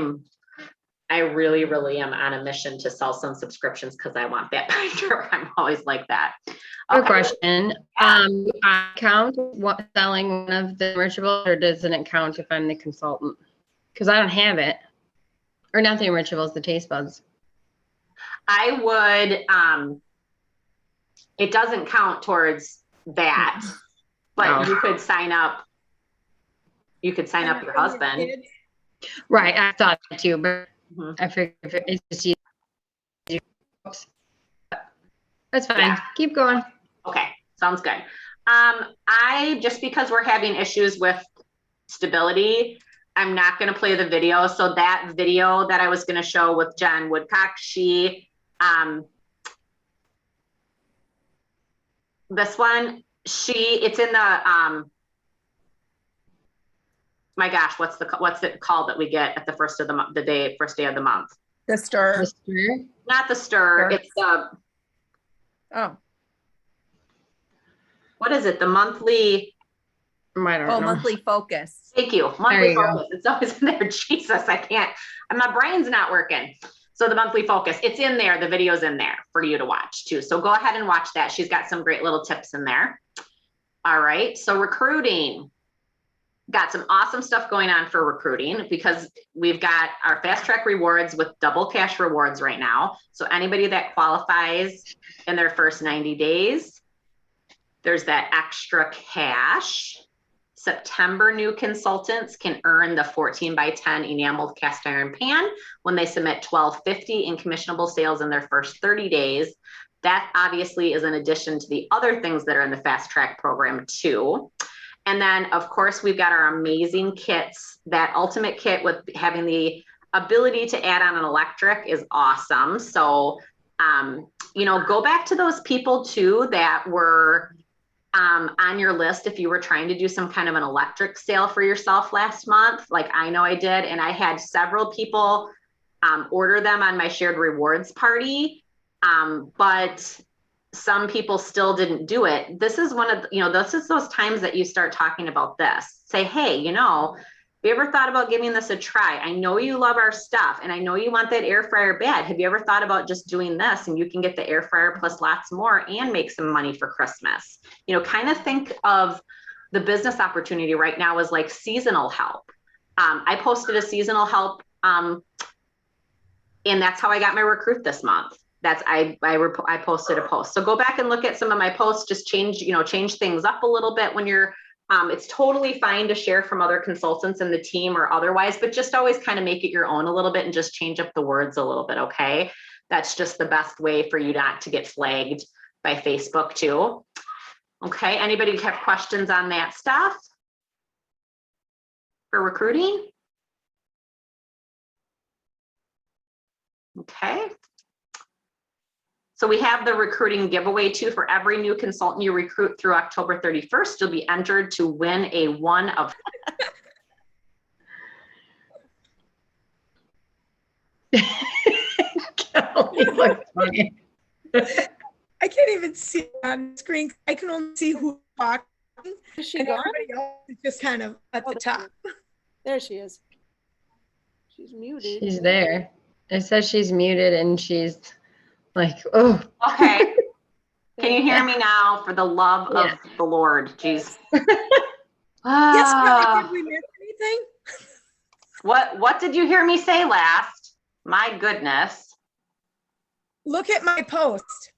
really, really am on a mission to sell some subscriptions because I want that binder. I'm always like that. Good question. I count what selling one of the Enrichables, or doesn't it count if I'm the consultant? Because I don't have it. Or not the Enrichables, the Taste Buds. I would, it doesn't count towards that, but Oh. you could sign up your husband. Right, I thought that too, but Mhm. I figured if it's just easy. Oops. That's fine. Yeah. Keep going. Okay, sounds good. Just because we're having issues with stability, I'm not going to play the video. So that video that I was going to show with Jen Woodcock, this one, it's in the, my gosh, what's it called that we get at the first of the month, first day of the month? The stir. Not the stir. Stir. It's the, Oh, what is it? The monthly, I don't know. monthly focus. thank you. There Monthly you go. focus. It's always in there. Jesus, I can't, my brain's not working. So the monthly focus, it's in there. The video's in there for you to watch too. So go ahead and watch that. She's got some great little tips in there. All right. So recruiting. Got some awesome stuff going on for recruiting because we've got our fast track rewards with double cash rewards right now. So anybody that qualifies in their first 90 days, there's that extra cash. September new consultants can earn the 14x10 enameled cast iron pan when they submit $12.50 in commissionable sales in their first 30 days. That obviously is in addition to the other things that are in the fast track program too. And then, of course, we've got our amazing kits. That ultimate kit with having the ability to add on an electric is awesome. So, go back to those people too that were on your list if you were trying to do some kind of an electric sale for yourself last month. Like I know I did, and I had several people order them on my shared rewards party, but some people still didn't do it. This is one of, this is those times that you start talking about this. Say, hey, have you ever thought about giving this a try? I know you love our stuff and I know you want that air fryer bad. Have you ever thought about just doing this and you can get the air fryer plus lots more and make some money for Christmas? Kind of think of the business opportunity right now as like seasonal help. I posted a seasonal help and that's how I got my recruit this month. I posted a post. So go back and look at some of my posts, just change things up a little bit when you're, it's totally fine to share from other consultants in the team or otherwise, but just always kind of make it your own a little bit and just change up the words a little bit. Okay. That's just the best way for you not to get flagged by Facebook too. Okay. Anybody have questions on that stuff for recruiting? Okay. So we have the recruiting giveaway too. For every new consultant you recruit through October 31st, you'll be entered to win a one of. Kelly looks funny. I can't even see it on the screen. I can only see who's talking. Is she And gone? everybody else is just kind of at the top. There she is. She's muted. She's there. It says she's muted and she's like, oh. Okay. Can you hear me now? For the love Yeah. of the Lord, jeez. Yes, Kelly, did we miss anything? What did you hear me say last? My goodness. Look at my post.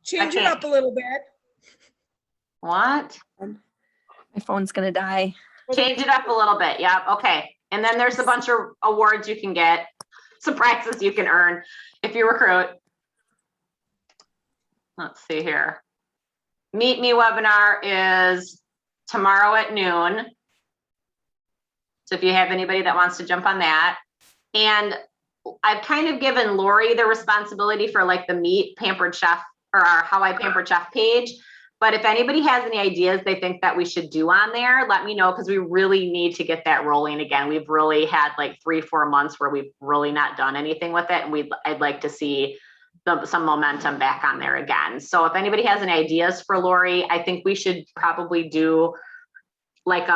Change it Okay. up a little bit. What? My phone's gonna die. Change it up a little bit. Yeah. Okay. And then there's a bunch of awards you can get, some prizes you can earn if you recruit. Let's see here. Meet Me webinar is tomorrow at noon. So if you have anybody that wants to jump on that. And I've kind of given Lori the responsibility for like the Meet Pampered Chef or our How I Pampered Chef page. But if anybody has any ideas they think that we should do on there, let me know, because we really need to get that rolling again. We've really had like 3-4 months where we've really not done anything with it. And I'd like to see some momentum back on there again. So if anybody has any ideas for Lori, I think we should probably do like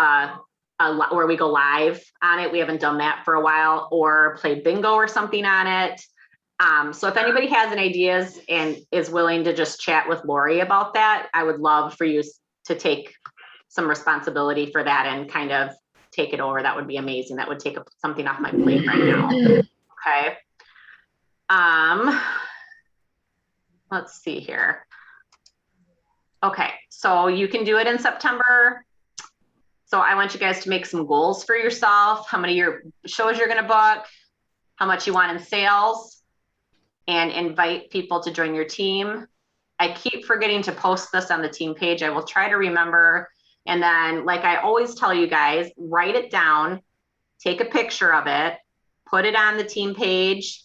where we go live on it. We haven't done that for a while, or play bingo or something on it. So if anybody has any ideas and is willing to just chat with Lori about that, I would love for you to take some responsibility for that and kind of take it over. That would be amazing. That would take something off my plate right now. Okay. Let's see here. Okay, so you can do it in September. So I want you guys to make some goals for yourself, how many your shows you're gonna book, how much you want in sales, and invite people to join your team. I keep forgetting to post this on the team page. I will try to remember. And then, like I always tell you guys, write it down, take a picture of it, put it on the team page,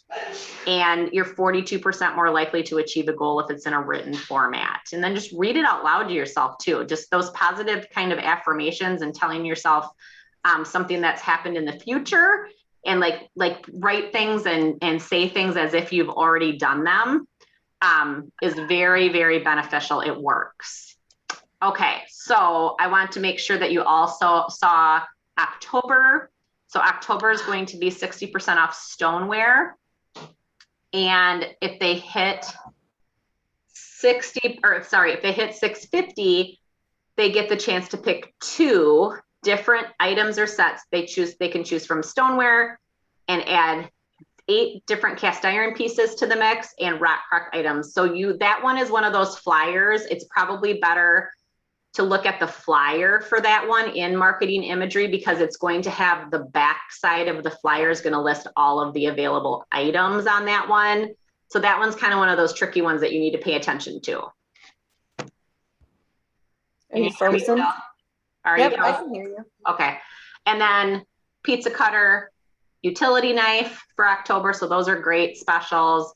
and you're 42% more likely to achieve a goal if it's in a written format. And then just read it out loud to yourself too. Just those positive kind of affirmations and telling yourself something that's happened in the future, and like write things and say things as if you've already done them is very, very beneficial. It works. Okay, so I want to make sure that you also saw October. So October is going to be 60% off stoneware. And if they hit 650, they get the chance to pick 2 different items or sets. They can choose from stoneware and add 8 different cast iron pieces to the mix and rock crock items. So that one is one of those flyers. It's probably better to look at the flyer for that one in marketing imagery, because it's going to have the back side of the flyer is going to list all of the available items on that one. So that one's kind of one of those tricky ones that you need to pay attention to. Are you frozen? Are Yep, you? I can hear you. Okay. And then pizza cutter, utility knife for October. So those are great specials.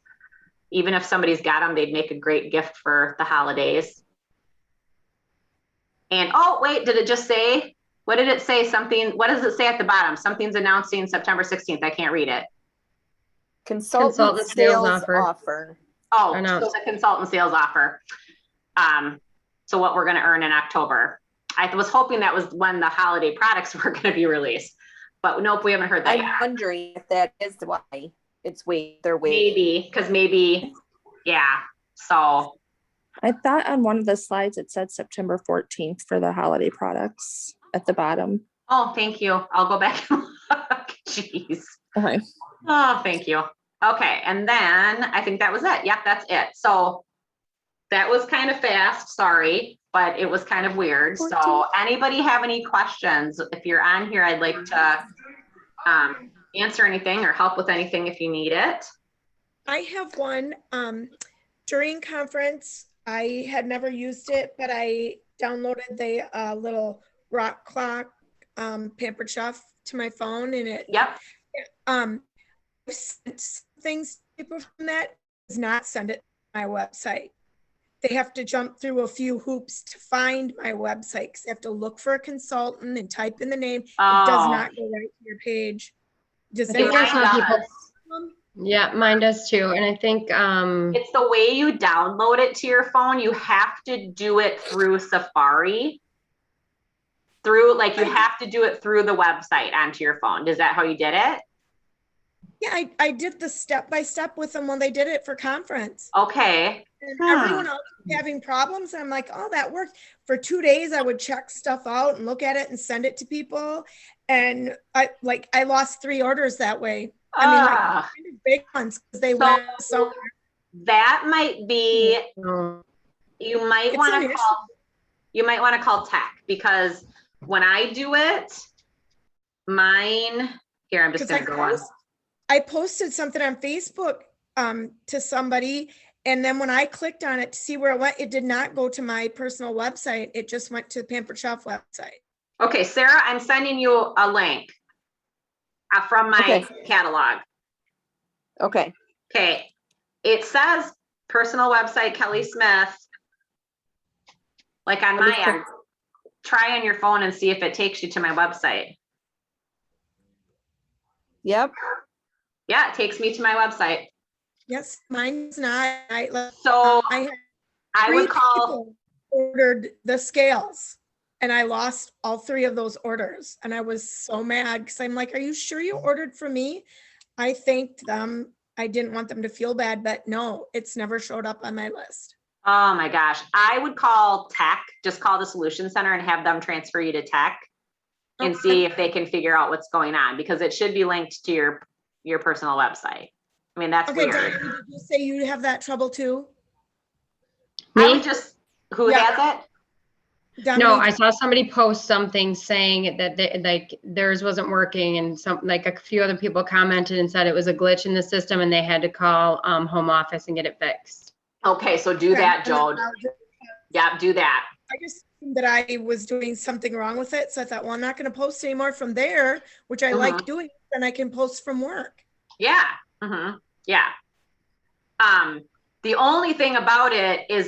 Even if somebody's got them, they'd make a great gift for the holidays. And oh, wait, did it just say, what did it say? Something, what does it say at the bottom? Something's announcing September 16th. I can't read it. Consultant sales offer. Oh, so the consultant sales offer. So what we're going to earn in October. I was hoping that was when the holiday products were going to be released, but nope, we haven't heard that I'm yet. wondering if that is why it's they're Maybe, waiting. because yeah. So I thought on one of the slides it said September 14th for the holiday products at the bottom. oh, thank you. I'll go back and look. Jeez. Okay. Oh, thank you. Okay, and then I think that was it. Yep, that's it. So that was kind of fast, sorry, but it was kind of weird. So anybody have any questions? If you're on here, I'd like to answer anything or help with anything if you need it. I have one. During conference, I had never used it, but I downloaded the little rock clock Pampered Chef to my phone, and it sent things to people from that. Does not send it to my website. They have to jump through a few hoops to find my website, because they have to look for a consultant and type in the name. Oh. It does not go right to your page. Just I think there's some people. Yeah, mine does too. And I think it's the way you download it to your phone. You have to do it through Safari. You have to do it through the website onto your phone. Is that how you did it? Yeah, I did the step-by-step with them when they did it for conference. Okay. And everyone else was having problems. And I'm like, oh, that worked. For 2 days, I would check stuff out and look at it and send it to people. And I lost 3 orders that way. I mean, kind of big ones, because they went so. That might be, you might want to call tech, because when I do it, mine, here, I'm just going to go on. I posted something on Facebook to somebody, And then when I clicked on it to see where it went, it did not go to my personal website. It just went to the Pampered Chef website. Okay, Sarah, I'm sending you a link from my Okay. catalog. Okay. Okay, it says personal website Kelly Smith. Like on Let me my click. end, try on your phone and see if it takes you to my website. Yep. Yeah, it takes me to my website. Yes, mine's not. So I had I three would call, people ordered the scales and I lost all three of those orders. And I was so mad because I'm like, are you sure you ordered from me? I thanked them. I didn't want them to feel bad, but no, it's never showed up on my list. oh my gosh, I would call tech, just call the solution center and have them transfer you to tech and Okay. see if they can figure out what's going on, because it should be linked to your personal website. I mean, that's Okay, weird. Diane, did you say you have that trouble too? I would Me? just, who Yeah. has it? No, Dominique? I saw somebody post something saying that like theirs wasn't working, and some, like a few other people commented and said it was a glitch in the system and they had to call home office and get it fixed. Okay, so do Okay, that, and then Jode. I'll just- Yeah, do that. I just assumed that I was doing something wrong with it. So I thought, well, I'm not going to post anymore from there, which I like doing, and I can post from work. Yeah. Yeah. The only thing about it is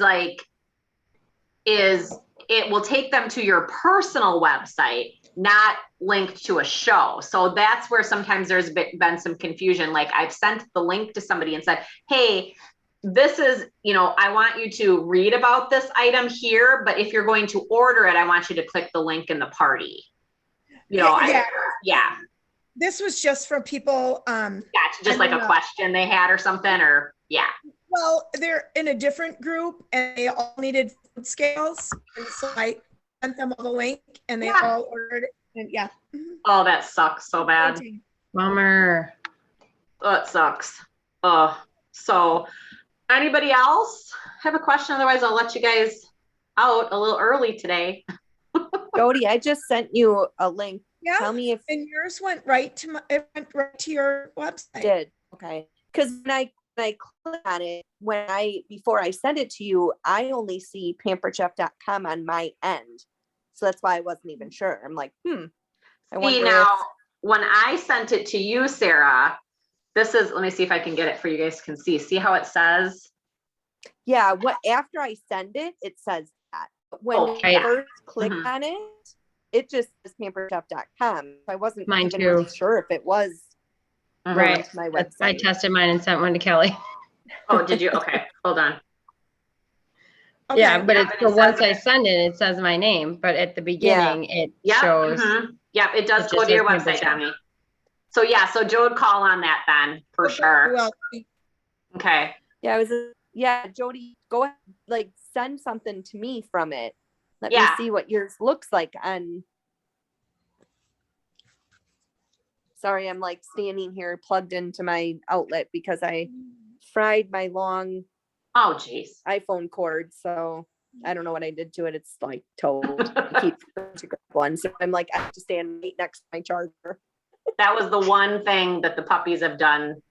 it will take them to your personal website, not linked to a show. So that's where sometimes there's been some confusion. Like I've sent the link to somebody and said, hey, this is, I want you to read about this item here, but if you're going to order it, I want you to click the link in the party. Yeah. Yeah. This was just for people, Gotcha. Just I like don't a know. question they had or something, or yeah. well, they're in a different group and they all needed food scales. And so I sent them all the link and they Yeah. all ordered it. And yeah. Mhm. Oh, that sucks so bad. Bummer. Oh, it sucks. So anybody else have a question? Otherwise, I'll let you guys out a little early today. Jody, I just sent you a link. Yeah. Tell me if And yours went right to it went right to your website. it did. Okay. Because when I click on it, before I send it to you, I only see pamperedchef.com on my end. So that's why I wasn't even sure. I'm like, I See, wonder now, if, when I sent it to you, Sarah, this is, let me see if I can get it for you guys can see. See how it says? yeah, after I send it, it says that. But when Oh, I yeah. first click Mhm. on it, it just says pamperedchef.com. I wasn't Mine even too. really sure if it was Right. going to my I website. tested mine and sent one to Kelly. Oh, did you? Okay, hold on. Okay. Yeah, but Yeah, it's, but it but once says I send it, it says my name, but at the beginning, it Yeah. shows. Yeah, it does It go just to your says website, Pampered Dominique. So yeah, so Jode, call on that then, for sure. Well, Okay. Yeah, Jody, go ahead, like send something to me from it. Let me Yeah. see what yours looks like on. Sorry, I'm like standing here plugged into my outlet because I fried my long Oh, geez. iPhone cord. So I don't know what I did to it. It's like told. I keep forgetting to grab one. So I'm like, I have to stand right next to my charger. That was the one thing that the puppies have done.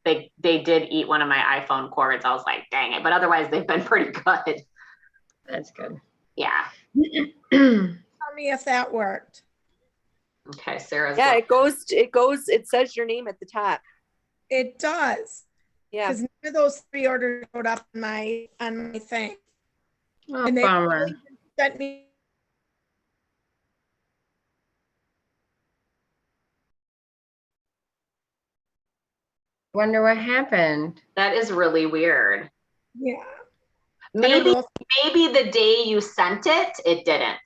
They did eat one of my iPhone cords. I was like, dang it. But otherwise, they've been pretty good. That's good. Yeah. tell me if that worked. Okay, Sarah's. Yeah, it goes, it says your name at the top. It does. Yeah. Because none of those three orders showed up on my thing. Oh, And they bummer. sent me Wonder what happened. That is really weird. yeah. I don't Maybe know if- the day you sent it, it didn't.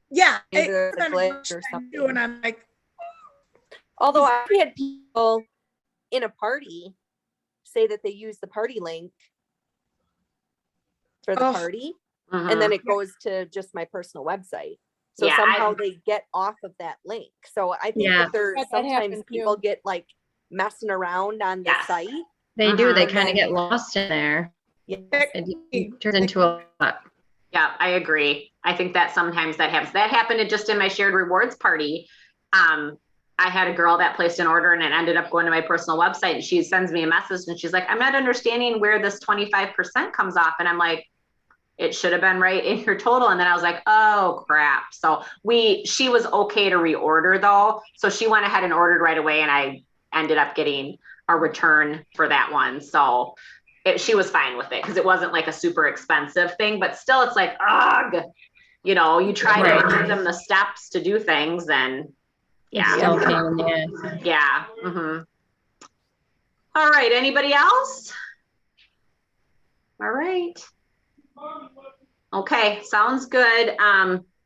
yeah. Maybe it there's a could've been glitch or lunchtime too, something. And I'm like, Although I had people in a party say that they use the party link for the Oh. party, Mhm. and then it goes to just my personal website. So Yeah, somehow they get off of that link. So I think Yeah. that there Yeah, that sometimes happened people too. get like messing around on the Yes. site. They do. They And kind of then- get lost in there. Yes. It turns into a lot. Yeah, I agree. I think that sometimes that happens. That happened just in my shared rewards party. I had a girl that placed an order and it ended up going to my personal website and she sends me a message and she's like, I'm not understanding where this 25% comes off. And I'm like, it should have been right in your total. And then I was like, oh crap. So she was okay to reorder though. So she went ahead and ordered right away and I ended up getting a return for that one. So she was fine with it because it wasn't like a super expensive thing, but still it's like, ugh, you know, you try to give them the steps to do things and It's yeah. still a pain in the ass. Yeah. All right. Anybody else? All right. Okay. Sounds good.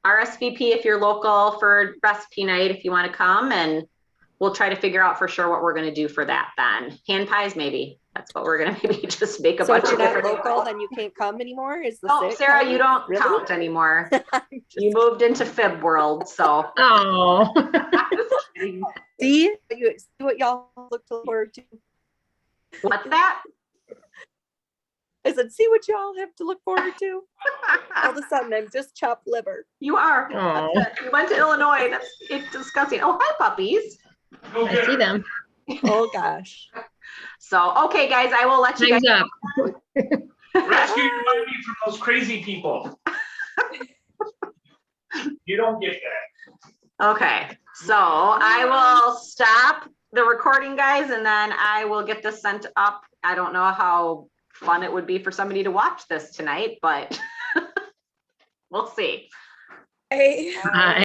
RSVP if you're local for recipe night, if you want to come, and we'll try to figure out for sure what we're going to do for that then. Hand pies, maybe. That's what we're going to maybe just make a So if bunch you're of not different. local, then you can't come anymore? Is the Oh, sick Sarah, count? you don't Really? count anymore. I'm You moved into fib world. So Oh. See what y'all look forward to. what's that? I said, see what y'all have to look forward to. All of a sudden, I'm just chopped liver. You are. Oh. You went to Illinois. It's disgusting. Oh, hi, puppies. I see them. Oh gosh. So, okay, guys, I will let you guys. Time's up. Rescue your money from those crazy people. You don't get that. Okay, so I will stop the recording, guys, and then I will get this sent up. I don't know how fun it would be for somebody to watch this tonight, but we'll see. Hey. Bye.